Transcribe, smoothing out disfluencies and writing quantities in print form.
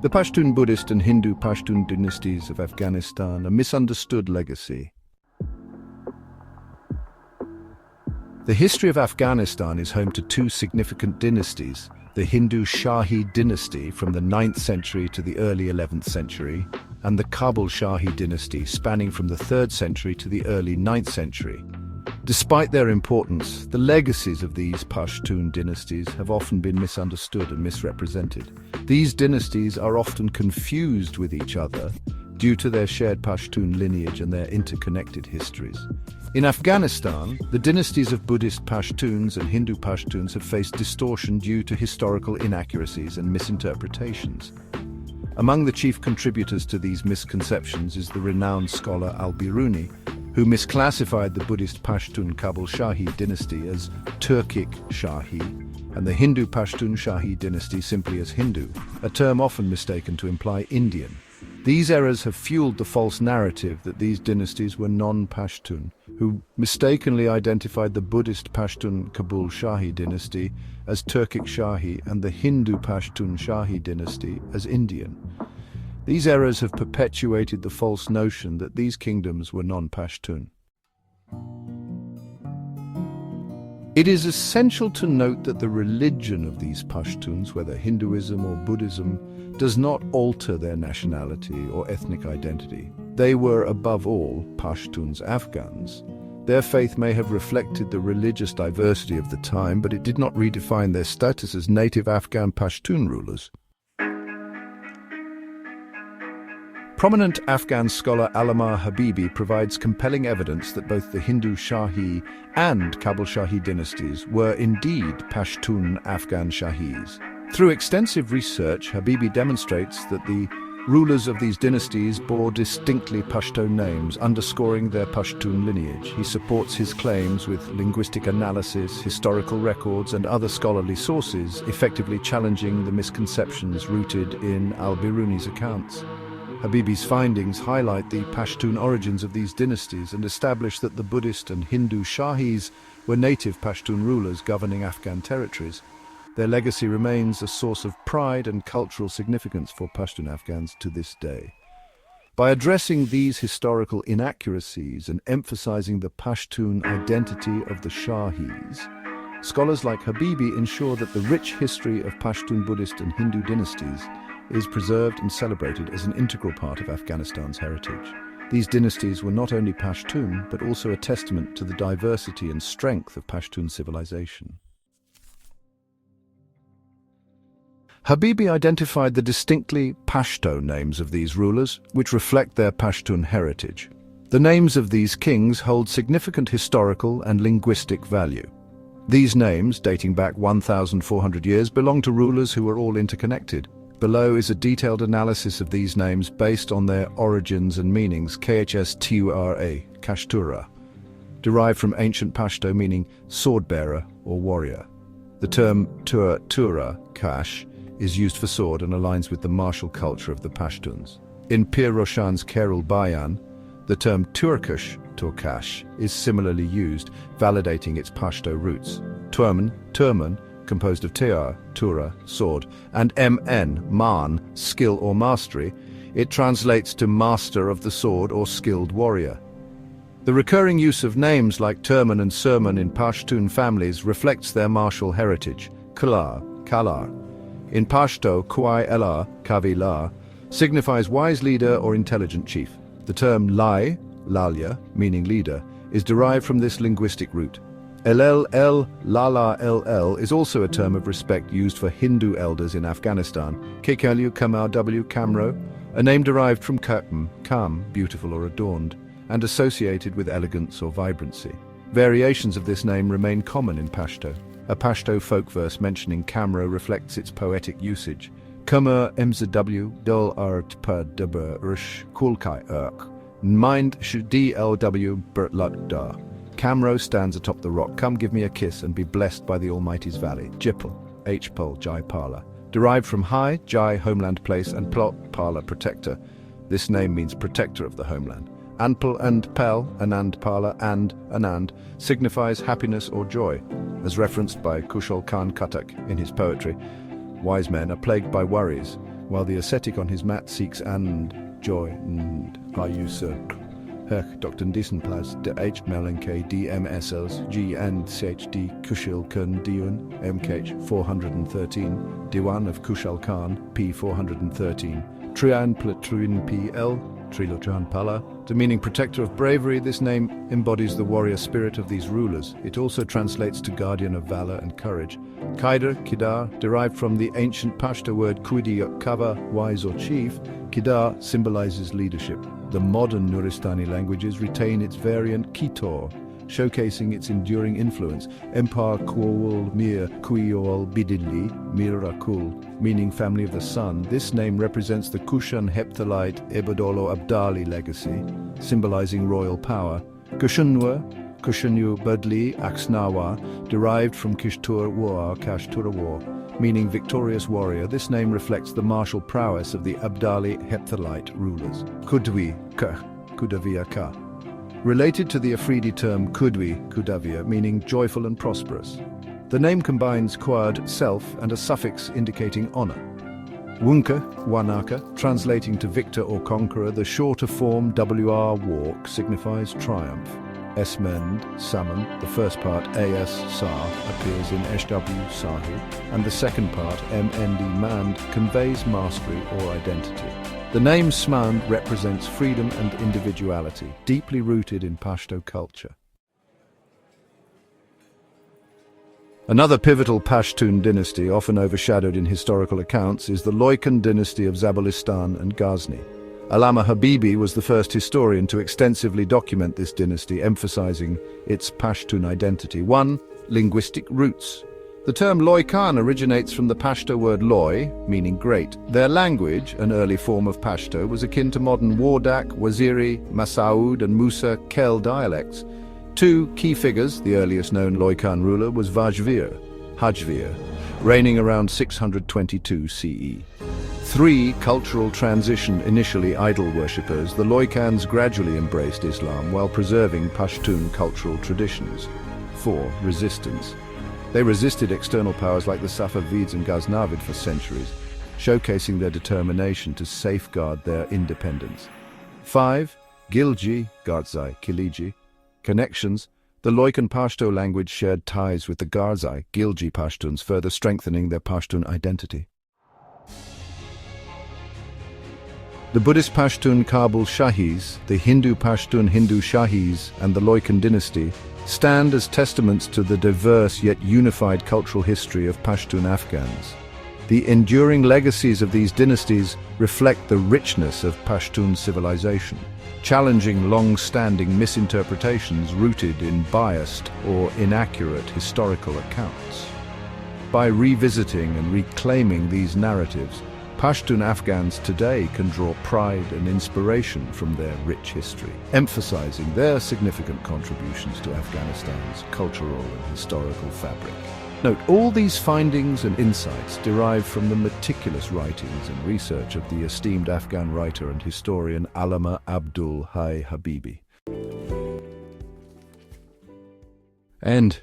The Pashtun Buddhist and Hindu Pashtun dynasties of Afghanistan, a misunderstood legacy. The history of Afghanistan is home to two significant dynasties, the Hindu Shahi dynasty from the 9th century to the early 11th century, and the Kabul Shahi dynasty spanning from the 3rd century to the early 9th century. Despite their importance, the legacies of these Pashtun dynasties have often been misunderstood and misrepresented. These dynasties are often confused with each other due to their shared Pashtun lineage and their interconnected histories. In Afghanistan, the dynasties of Buddhist Pashtuns and Hindu Pashtuns have faced distortion due to historical inaccuracies and misinterpretations. Among the chief contributors to these misconceptions is the renowned scholar Al-Biruni, who misclassified the Buddhist Pashtun Kabul Shahi dynasty as Turkic Shahi and the Hindu Pashtun Shahi dynasty simply as Hindu, a term often mistaken to imply Indian. These errors have fueled the false narrative that these dynasties were non-Pashtun, who mistakenly identified the Buddhist Pashtun Kabul Shahi dynasty as Turkic Shahi and the Hindu Pashtun Shahi dynasty as Indian. These errors have perpetuated the false notion that these kingdoms were non-Pashtun. It is essential to note that the religion of these Pashtuns, whether Hinduism or Buddhism, does not alter their nationality or ethnic identity. They were, above all, Pashtuns Afghans. Their faith may have reflected the religious diversity of the time, but it did not redefine their status as native Afghan Pashtun rulers. Prominent Afghan scholar Allama Habibi provides compelling evidence that both the Hindu Shahi and Kabul Shahi dynasties were indeed Pashtun Afghan Shahis. Through extensive research, Habibi demonstrates that the rulers of these dynasties bore distinctly Pashtun names, underscoring their Pashtun lineage. He supports his claims with linguistic analysis, historical records, and other scholarly sources, effectively challenging the misconceptions rooted in Al-Biruni's accounts. Habibi's findings highlight the Pashtun origins of these dynasties and establish that the Buddhist and Hindu Shahis were native Pashtun rulers governing Afghan territories. Their legacy remains a source of pride and cultural significance for Pashtun Afghans to this day. By addressing these historical inaccuracies and emphasizing the Pashtun identity of the Shahis, scholars like Habibi ensure that the rich history of Pashtun Buddhist and Hindu dynasties is preserved and celebrated as an integral part of Afghanistan's heritage. These dynasties were not only Pashtun, but also a testament to the diversity and strength of Pashtun civilization. Habibi identified the distinctly Pashto names of these rulers, which reflect their Pashtun heritage. The names of these kings hold significant historical and linguistic value. These names, dating back 1,400 years, belong to rulers who were all interconnected. Below is a detailed analysis of these names based on their origins and meanings. Khstura, Kashtura, derived from ancient Pashto meaning sword-bearer or warrior. The term Tura, Kash, is used for sword and aligns with the martial culture of the Pashtuns. In Pir Roshan's Kerul Bayan, the term Turkish, Turkash, is similarly used, validating its Pashto roots. Turman, composed of Tiar, Tura, sword, and Mn, Man, skill or mastery, it translates to master of the sword or skilled warrior. The recurring use of names like Turman and Surman in Pashtun families reflects their martial heritage. Kalar, Kalar. In Pashto, Kuai Elar, Kavilar, signifies wise leader or intelligent chief. The term Lai, Lalya, meaning leader, is derived from this linguistic root. Lala LL is also a term of respect used for Hindu elders in Afghanistan. Kekalu Kamar W Kamro, a name derived from Kam, beautiful or adorned, and associated with elegance or vibrancy. Variations of this name remain common in Pashto. A Pashto folk verse mentioning Kamro reflects its poetic usage. Kamar MZW Dul Art Padaba Rush Kulkai Urk. Mind DLW Bertluk Da. Kamro stands atop the rock. Come give me a kiss and be blessed by the Almighty's valley. Jipal, Hpal, Jai Pala. Derived from Hai, Jai, homeland place, and Plot, Pala, protector. This name means protector of the homeland. Anpal and Pel, Anand Pala, and Anand, signifies happiness or joy, as referenced by Kushal Khan Katak in his poetry. Wise men are plagued by worries. while the ascetic on his mat seeks and joy and ayusuk. Herk Dr. Diesenplas, de H. Melenke, DMSLs, G and CHD Kushil Khan Diun, MKH 413, Diwan of Kushal Khan, P 413, Trian Platruin PL, Trilojan Pala. The meaning protector of bravery, this name embodies the warrior spirit of these rulers. It also translates to guardian of valor and courage. Kaider, Kidar, derived from the ancient Pashto word Kuidi Kava, wise or chief. Kidar symbolizes leadership. The modern Nuristani languages retain its variant Kitor, showcasing its enduring influence. Empire Kuol Mir Kuiol Bidili Mirakul, meaning family of the sun. This name represents the Kushan Heptalite Ebodolo Abdali legacy, symbolizing royal power. Kushunwa, Kushanyu Budli Aksnawa, derived from Kishtur War Kashtura War, meaning victorious warrior. This name reflects the martial prowess of the Abdali Heptalite rulers. Kudwi Ka, Kudavia Ka. Related to the Afridi term Kudwi, Kudavia, meaning joyful and prosperous. The name combines Kwad, self, and a suffix indicating honor. Wunka, Wanaka, translating to victor or conqueror. The shorter form WR walk signifies triumph. Esmend, Saman, the first part AS Sar appears in SW Sahu, and the second part MND Mand conveys mastery or identity. The name Smand represents freedom and individuality, deeply rooted in Pashto culture. Another pivotal Pashtun dynasty, often overshadowed in historical accounts, is the Loykan dynasty of Zabulistan and Ghazni. Allama Habibi was the first historian to extensively document this dynasty, emphasizing its Pashtun identity. 1. Linguistic roots. The term Loykan originates from the Pashto word loy, meaning great. Their language, an early form of Pashto, was akin to modern Wardak, Waziri, Masaud, and Musa Kel dialects. 2 key figures. The earliest known Loykan ruler was Hajvir, reigning around 622 CE. 3. Cultural transition. Initially idol worshippers, the Loykans gradually embraced Islam while preserving Pashtun cultural traditions. 4. Resistance. They resisted external powers like the Safavids and Ghaznavid for centuries, showcasing their determination to safeguard their independence. 5. Gilji, Garzai, Kiliji. Connections. The Loykan Pashto language shared ties with the Garzai, Gilji Pashtuns, further strengthening their Pashtun identity. The Buddhist Pashtun Kabul Shahis, the Hindu Pashtun Hindu Shahis, and the Loykan dynasty stand as testaments to the diverse yet unified cultural history of Pashtun Afghans. The enduring legacies of these dynasties reflect the richness of Pashtun civilization, challenging long-standing misinterpretations rooted in biased or inaccurate historical accounts. By revisiting and reclaiming these narratives, Pashtun Afghans today can draw pride and inspiration from their rich history, emphasizing their significant contributions to Afghanistan's cultural and historical fabric. Note, all these findings and insights derive from the meticulous writings and research of the esteemed Afghan writer and historian Allama Abdul Hay Habibi. And